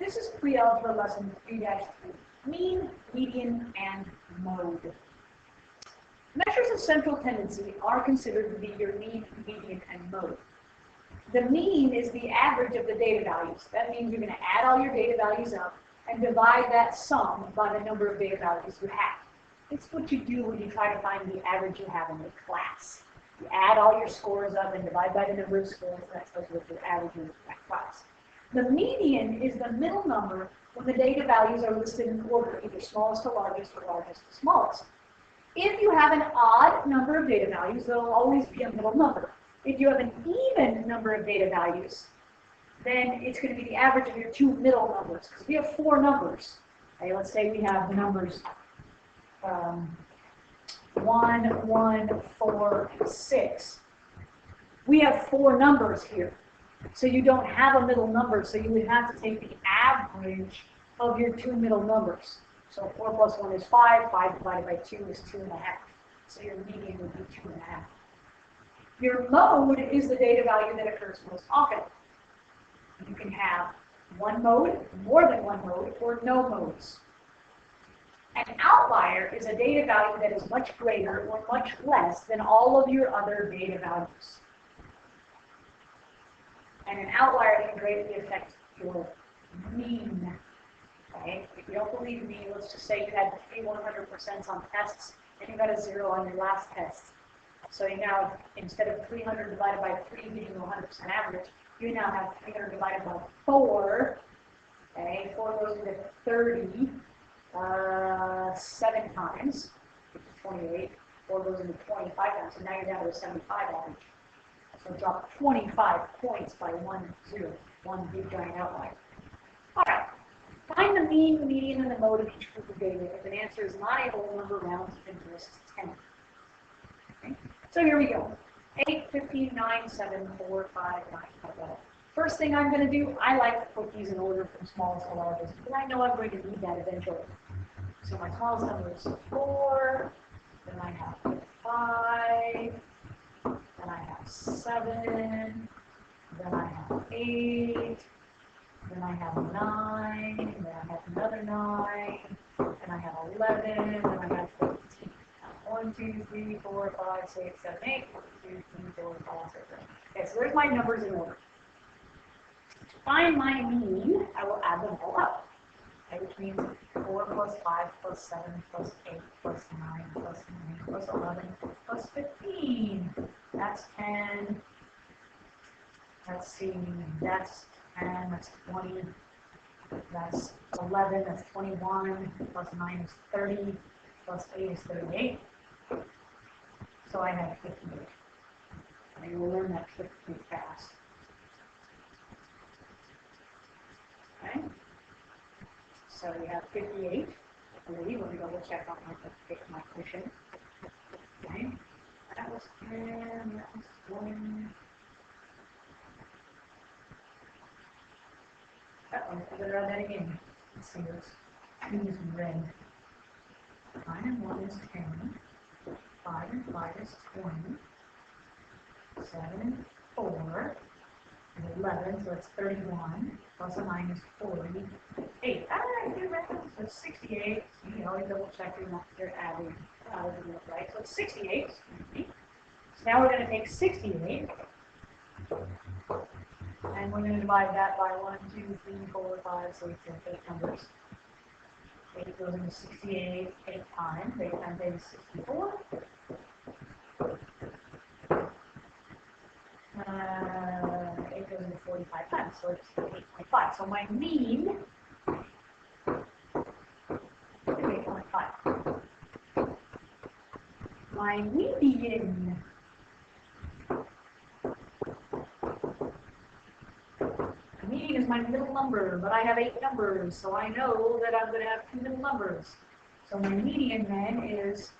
This is Pre-Algebra Lesson 3-3, Mean, Median, and Mode. Measures of central tendency are considered to be your mean, median, and mode. The mean is the average of the data values. That means you're going to add all your data values up and divide that sum by the number of data values you have. It's what you do when you try to find the average you have in your class. You add all your scores up and divide by the number of scores. That tells you what your average is in that class. The median is the middle number when the data values are listed in order, either smallest to largest or largest to smallest. If you have an odd number of data values, there will always be a middle number. If you have an even number of data values, then it's going to be the average of your two middle numbers. Because we have four numbers. Okay, let's say we have the numbers 1, 1, 4, and 6. We have four numbers here. So you don't have a middle number, so you would have to take the average of your two middle numbers. So 4 plus 1 is 5, 5 divided by 2 is 2.5. So your median would be 2.5. Your mode is the data value that occurs most often. You can have one mode, more than one mode, or no modes. An outlier is a data value that is much greater or much less than all of your other data values. And an outlier can greatly affect your mean. Okay? If you don't believe me, let's just say you had 3 100% on tests, and you got a 0 on your last test. So you now, instead of 300 divided by 3 giving you 100% average, you now have 300 divided by 4. Okay, 4 goes into 30 7 times, which is 28. 4 goes into 25 times, so now you're down to a 75 average. So drop 25 points by 1 big giant outlier. All right. Find the mean, the median, and the mode of each group of data. If an answer is not a whole number, round to interest 10. Okay. So here we go. 8, 15, 9, 7, 4, 5, 9, 5. First thing I'm going to do, I like to put these in order from smallest to largest, because I know I'm going to need that eventually. So my smallest number is 4, then I have 5, then I have 7, then I have 8, then I have 9, then I have another 9, then I have 11, then I have 15. 1, 2, 3, 4, 5, 6, 7, 8, 1, 2, 3, 4, 5, 6, 7. Okay, so there's my numbers in order. To find my mean, I will add them all up. Okay, which means 4 plus 5 plus 7 plus 8 plus 9 plus 9 plus 11 plus 15. That's 10. Let's see, that's 10, that's 20, that's 11, that's 21, plus 9 is 30, plus 8 is 38. So I have 58. And you will learn that trick pretty fast. Okay? So we have 58. Let me double check on my cushion. Okay? That was 10, that was 20. Uh-oh, I better add that again. Let's see, let's use red. 9 and 1 is 10. 5 and 5 is 20. 7 and 4 is 11, so it's 31. Plus a 9 is 48. Alright, good math. So it's 68. So you always double check your adding right. So it's 68. So now we're going to take 68. And we're going to divide that by 1, 2, 3, 4, 5, 6, 7, 8 numbers. 8 goes into 68 8 times. 8 times 8 is 64. 8 goes into 45 times, so it's 8.5. So my mean is 8.5. My median is my middle number, but I have 8 numbers, so I know that I'm going to have 2 middle numbers. So my median then is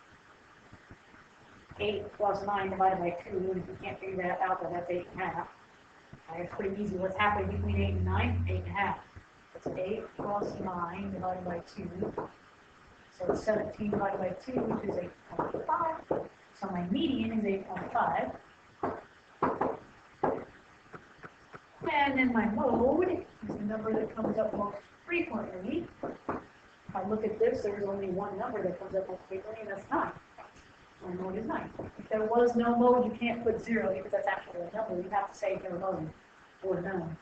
8 plus 9 divided by 2, and if you can't figure that out, then that's 8.5. Okay, it's pretty easy. What's happening between 8 and 9? 8.5. It's 8 plus 9 divided by 2. So it's 17 divided by 2, which is 8.5. So my median is 8.5. And then my mode is the number that comes up most frequently. If I look at this, there's only one number that comes up most frequently, and that's 9. My mode is 9. If there was no mode, you can't put 0 because that's actually a number. You have to say no mode or none.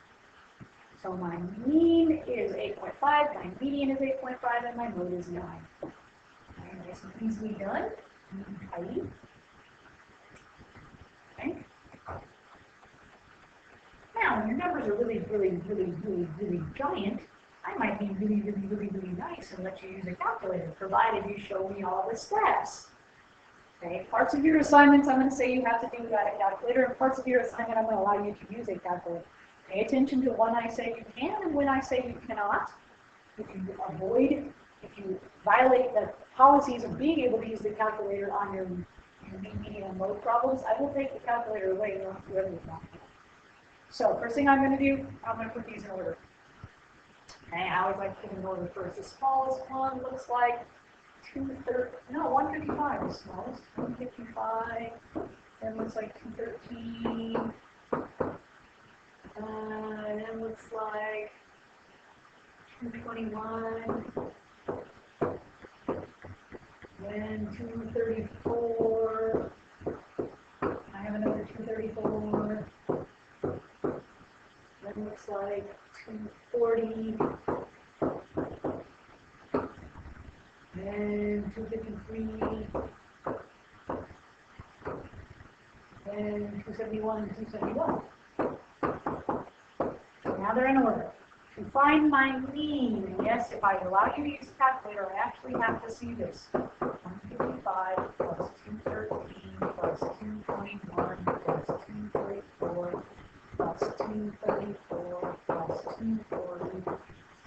So my mean is 8.5, my median is 8.5, and my mode is 9. Okay, nice and easily done. Tidy. Okay. Now, when your numbers are really giant, I might be really nice and let you use a calculator, provided you show me all the steps. Okay, parts of your assignments I'm going to say you have to do without a calculator, and parts of your assignment I'm going to allow you to use a calculator. Pay attention to when I say you can and when I say you cannot. If you violate the policies of being able to use the calculator on your mean, median, and mode problems, I will take the calculator away and not do everything. So first thing I'm going to do, I'm going to put these in order. Okay, I always like to put in order first. The smallest one looks like 155 is smallest. 155. Then looks like 213. Then looks like 221. Then 234. I have another 234. Then looks like 240. Then 253. Then 271 and 271. Now they're in order. To find my mean, yes, if I allow you to use the calculator, I actually have to see this. 155 plus 213 plus 221 plus 234 plus 234 plus 240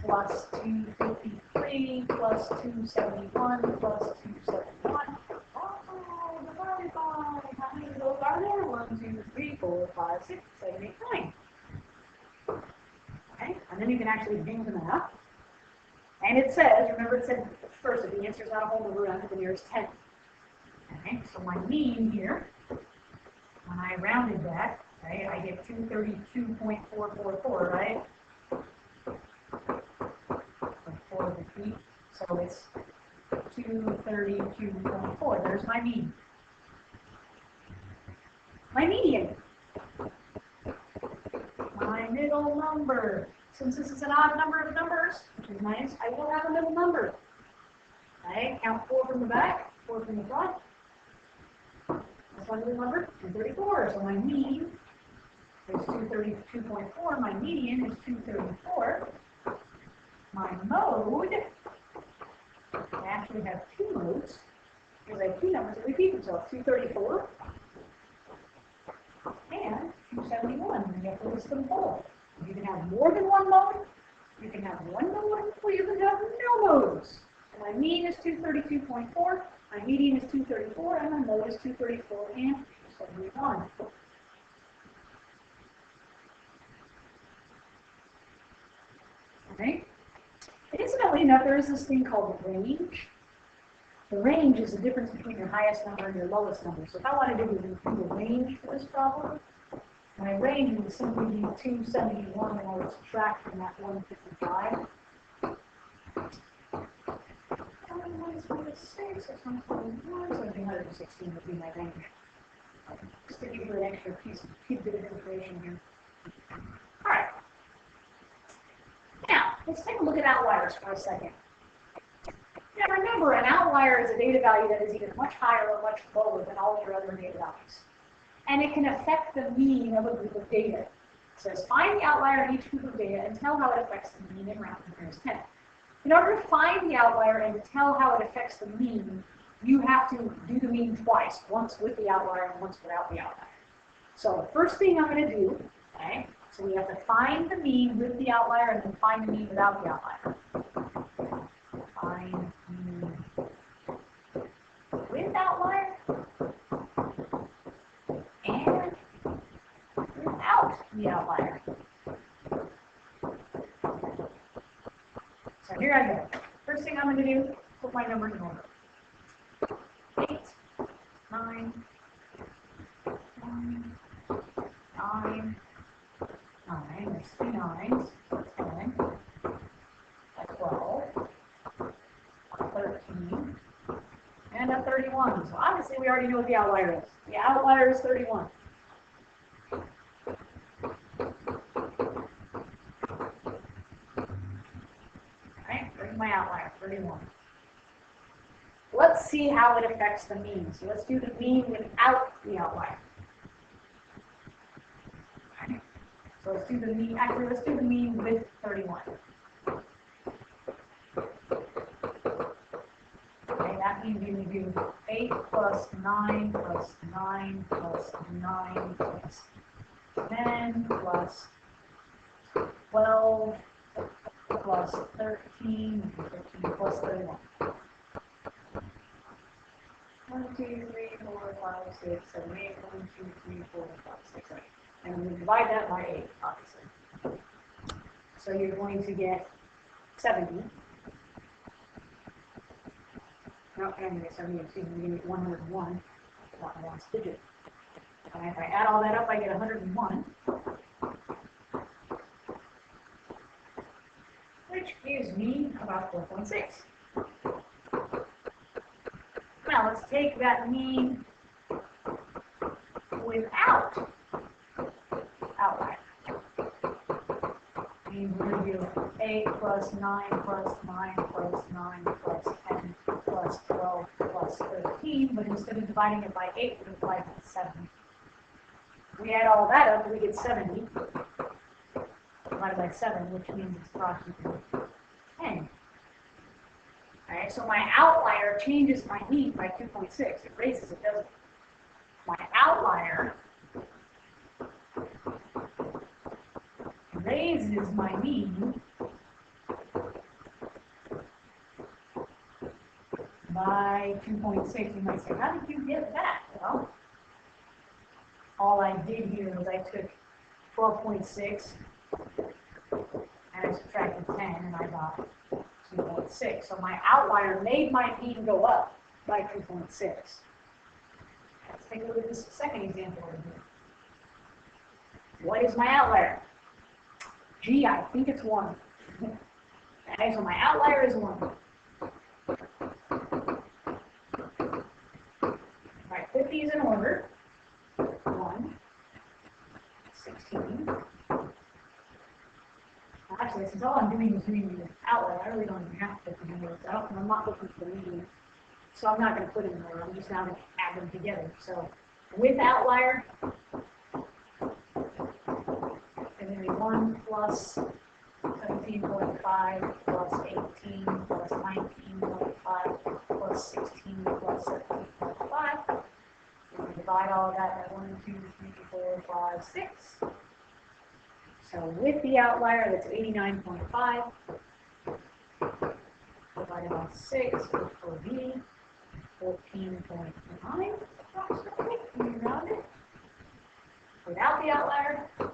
plus 253 plus 271 plus 271. Oh, divided by, how many of those are there? 1, 2, 3, 4, 5, 6, 7, 8, 9. Okay, and then you can actually bring them up. And it says, remember it said first that the answer is not a whole number rounded to the nearest 10. Okay, so my mean here, when I rounded that, right, I get 232.444, right? For the feet, so it's 232.4. There's my mean. My median. My middle number. Since this is an odd number of numbers, which is nice, I will have a middle number. Okay, count 4 from the back, 4 from the front. That's my middle number, 234. So my mean is 232.4. My median is 234. My mode, I actually have 2 modes, because I have 2 numbers that repeat themselves, 234 and 271, and you have to list them both. You can have more than one mode, you can have one mode, or you can have no modes. So my mean is 232.4, my median is 234, and my mode is 234 and 271. Okay? Incidentally enough, there is this thing called the range. The range is the difference between your highest number and your lowest number. So if I want to do the range for this problem, my range would simply be 271, and I would subtract from that 155. -6, so 121, so 116 would be my range. Just to give you an extra bit of information here. All right. Now, let's take a look at outliers for a second. Now remember, an outlier is a data value that is either much higher or much lower than all your other data values. And it can affect the mean of a group of data. It says find the outlier in each group of data and tell how it affects the mean and round to the nearest 10. In order to find the outlier and to tell how it affects the mean, you have to do the mean twice, once with the outlier and once without the outlier. So the first thing I'm going to do, okay, so we have to find the mean with the outlier and then find the mean without the outlier. Find mean with outlier and without the outlier. So here I go. First thing I'm going to do, put my numbers in order. 8, 9, 9, 9, there's 3 9s, 10. and a 31. So obviously we already know what the outlier is. The outlier is 31. Alright, there's my outlier, 31. Let's see how it affects the mean. So let's do the mean without the outlier. Right. So let's do the mean, actually let's do the mean with 31. Okay, that means we would do 8 plus 9 plus 9 plus 9 plus 10 plus 12 plus 13, 13 plus 31. 1, 2, 3, 4, 5, 6, 7, 8. 1, 2, 3, 4, 5, 6, 7. And we divide that by 8, obviously. So you're going to get 70. No, anyway, 70, excuse me, you're going to get 101. Not the last digit. And if I add all that up, I get 101. Which gives me about 4.6. Now let's take that mean without outlier. Means we're going to do 8 plus 9 plus 9 plus 9 plus 10 plus 12 plus 13, but instead of dividing it by 8, we divide it by 7. We add all that up, we get 70 divided by 7, which means it's approximately 10. Alright, so my outlier changes my mean by 2.6. It raises it, doesn't it? My outlier raises my mean by 2.6. You might say, how did you get that? Well, all I did here was I took 12.6 and I subtracted 10 and I got 2.6. So my outlier made my mean go up by 2.6. Let's take a look at this second example over here. What is my outlier? Gee, I think it's 1. Okay, so my outlier is 1. Alright, put these in order. 1, 16. Actually, since all I'm doing is doing the outlier, I really don't even have to put the numbers out, and I'm not looking for the median. So I'm not going to put it in there. I'm just now going to add them together. So with outlier, it's going to be 1 plus 17.5 plus 18 plus 19.5 plus 16 plus 17.5. And divide all of that by 1, 2, 3, 4, 5, 6. So with the outlier, that's 89.5 divided by 6 will be 14.9 approximately, when you round it. Without the outlier, I'm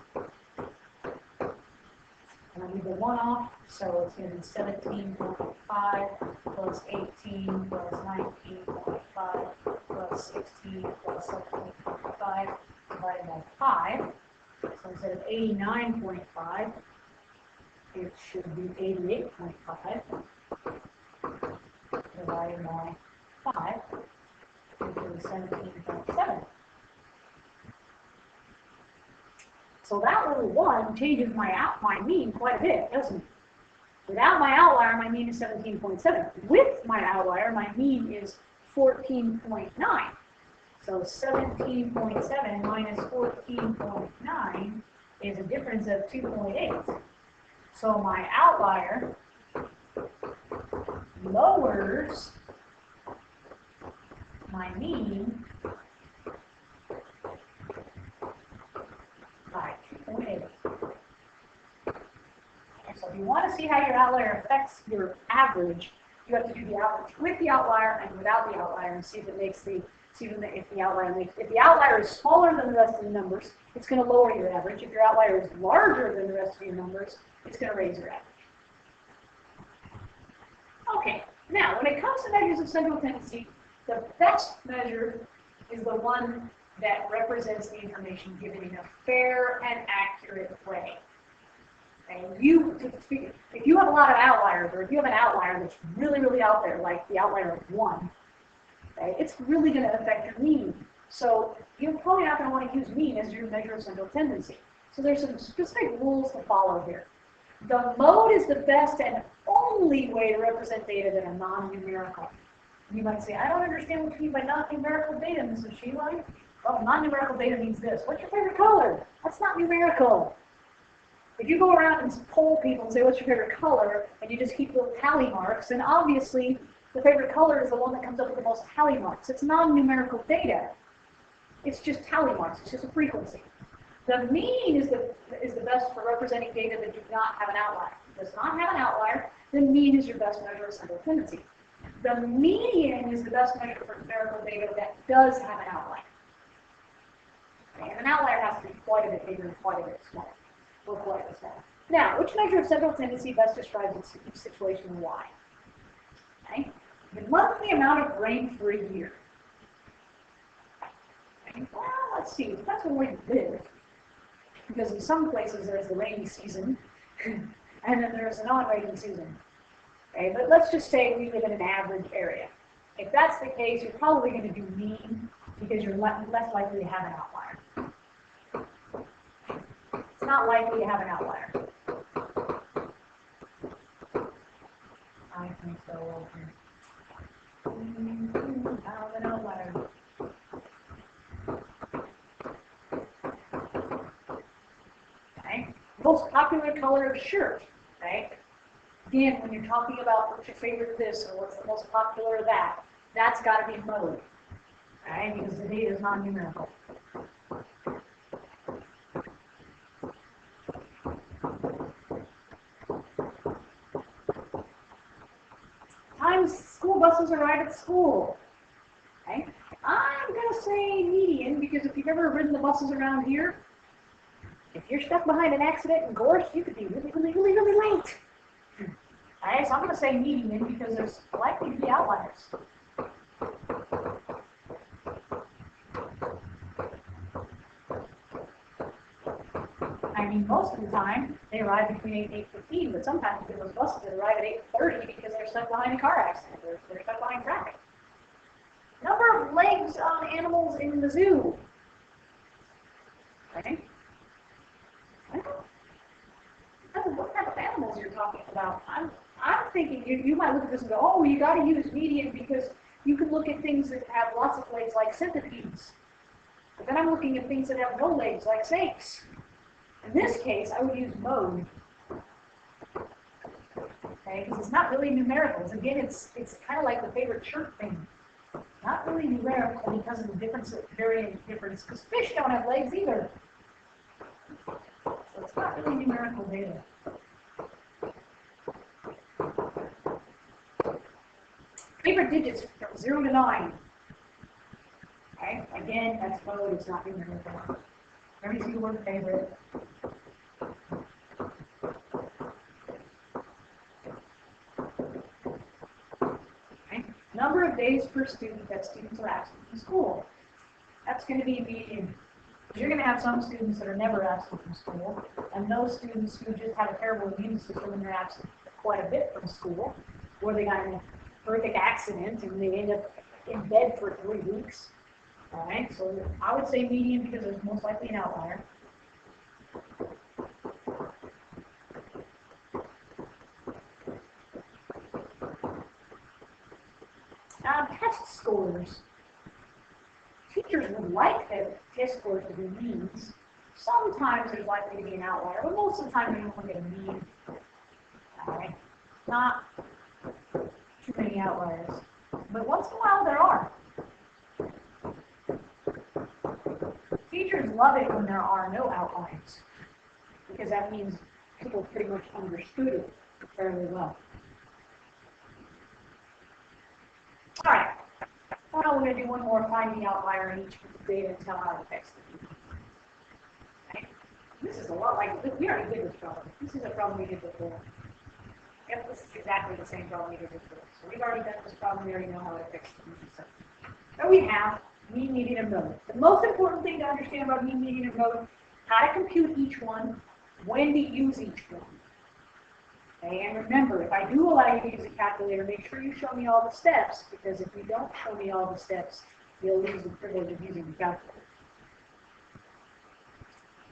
going to leave the 1 off, so it's going to be 17.5 plus 18 plus 19.5 plus 16 plus 17.5 divided by 5. So instead of 89.5, it should be 88.5 divided by 5, which is 17.7. So that little 1 changes my mean quite a bit, doesn't it? Without my outlier, my mean is 17.7. With my outlier, my mean is 14.9. So 17.7 minus 14.9 is a difference of 2.8. So my outlier lowers my mean by 2.8. So if you want to see how your outlier affects your average, you have to do the average with the outlier and without the outlier and see if it makes the if the outlier is smaller than the rest of the numbers, it's going to lower your average. If your outlier is larger than the rest of your numbers, it's going to raise your average. Okay, now when it comes to measures of central tendency, the best measure is the one that represents the information given in a fair and accurate way. And if you have a lot of outliers, or if you have an outlier that's really, really out there, like the outlier of 1, Okay? It's really going to affect your mean. So you're probably not going to want to use mean as your measure of central tendency. So there's some specific rules to follow here. The mode is the best and only way to represent data that are non-numerical. You might say, I don't understand what you mean by non-numerical data, Mrs. Sheila. Well, non-numerical data means this. What's your favorite color? That's not numerical. If you go around and poll people and say, what's your favorite color, and you just keep little tally marks, then obviously the favorite color is the one that comes up with the most tally marks. It's non-numerical data. It's just tally marks. It's just a frequency. The mean is the best for representing data that do not have an outlier. If it does not have an outlier, then mean is your best measure of central tendency. The median is the best measure for numerical data that does have an outlier. Okay, and an outlier has to be quite a bit bigger and quite a bit smaller. Or quite a bit smaller. Now, which measure of central tendency best describes each situation and why? Okay. The monthly amount of rain for a year. Okay. Well, let's see. It depends on where you live. Because in some places there's the rainy season, and then there's the non-rainy season. Okay, but let's just say we live in an average area. If that's the case, you're probably going to do mean because you're less likely to have an outlier. It's not likely to have an outlier. I think so. Have an outlier. Okay. Most popular color of shirt. Okay. Again, when you're talking about what's your favorite this or what's the most popular of that, that's got to be mode. Right? Because the data is non-numerical. Times school buses arrive at school. Okay? I'm going to say median because if you've ever ridden the buses around here, if you're stuck behind an accident in Gorse, you could be really late. Alright, so I'm going to say median because there's likely to be outliers. I mean, most of the time, they arrive between 8 and 8:15, but sometimes we get those buses that arrive at 8:30 because they're stuck behind a car accident, or they're stuck behind traffic. Number of legs on animals in the zoo. Okay. What type of animals you're talking about? I'm thinking you might look at this and go, oh, you got to use median because you can look at things that have lots of legs like centipedes. But then I'm looking at things that have no legs like snakes. In this case, I would use mode. Okay, because it's not really numerical. Again, it's kind of like the favorite shirt thing. Not really numerical because of the difference, varying difference. Because fish don't have legs either. So it's not really numerical data. Favorite digits from 0 to 9. Okay, again, that's mode, it's not numerical. Very few word favorite. Okay. Number of days per student that students are absent from school. That's going to be median. You're going to have some students that are never absent from school, and those students who just have a terrible immune system and they're absent quite a bit from school, or they got in a horrific accident and they end up in bed for 3 weeks. All right, so I would say median because there's most likely an outlier. Test scores. Teachers would like their test scores to be means. Sometimes there's likely to be an outlier, but most of the time you're going to get a mean. All right, not too many outliers, but once in a while there are. Teachers love it when there are no outliers, because that means people pretty much understood it fairly well. All right, now we're going to do one more find the outlier in each data and tell how it affects them. Okay. This is a lot like, we already did this problem. This is a problem we did before. Yep, this is exactly the same problem we did before. So we've already done this problem, we already know how it affects them. So we have mean, median, and mode. The most important thing to understand about mean, median, and mode, how to compute each one, when to use each one. Okay, and remember, if I do allow you to use a calculator, make sure you show me all the steps, because if you don't show me all the steps, you'll lose the privilege of using the calculator.